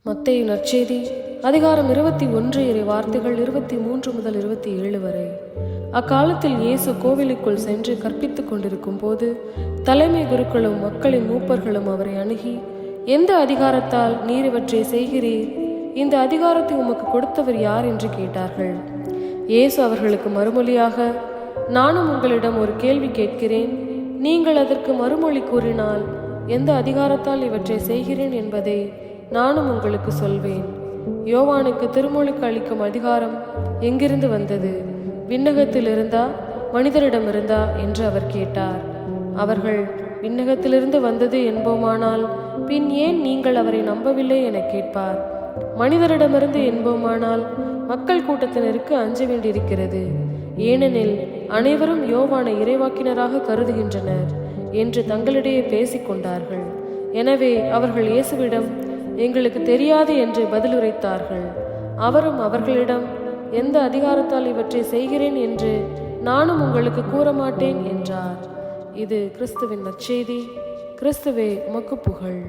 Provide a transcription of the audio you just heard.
மத்தேயு நற்செய்தி அதிகாரம் 21 இறை வார்த்தைகள் 23 முதல் 27 வரை. அக்காலத்தில் இயேசு கோவிலுக்குள் சென்று கற்பித்துக் கொண்டிருக்கும் போது தலைமை குருக்களும் மக்களின் மூப்பர்களும் அவரை அணுகி, எந்த அதிகாரத்தால் நீர் இவற்றை செய்கிறீர்? இந்த அதிகாரத்தை உமக்கு கொடுத்தவர் யார் என்று கேட்டார்கள். இயேசு அவர்களுக்கு மறுமொழியாக, நானும் உங்களிடம் ஒரு கேள்வி கேட்கிறேன், நீங்கள் அதற்கு மறுமொழி கூறினால் எந்த அதிகாரத்தால் இவற்றை செய்கிறேன் என்பதை நானும் உங்களுக்கு சொல்வேன். யோவானுக்கு திருமுழுக்கு அளிக்கும் அதிகாரம் எங்கிருந்து வந்தது? விண்ணகத்தில் இருந்தா மனிதரிடம் இருந்தா என்று அவர் கேட்டார். அவர்கள், விண்ணகத்திலிருந்து வந்தது என்போமானால் பின் ஏன் நீங்கள் அவரை நம்பவில்லை என கேட்பார். மனிதரிடமிருந்து என்போமானால் மக்கள் கூட்டத்தினருக்கு அஞ்ச வேண்டியிருக்கிறது, ஏனெனில் அனைவரும் யோவானை இறைவாக்கினராக கருதுகின்றனர் என்று தங்களிடையே பேசிக்கொண்டார்கள். எனவே அவர்கள் இயேசுவிடம், எங்களுக்கு தெரியாது என்று பதிலுரைத்தார்கள். அவரும் அவர்களிடம், எந்த அதிகாரத்தால் இவற்றை செய்கிறேன் என்று நானும் உங்களுக்கு கூற மாட்டேன் என்றார். இது கிறிஸ்துவின் நற்செய்தி. கிறிஸ்துவே உமக்கு புகழ்.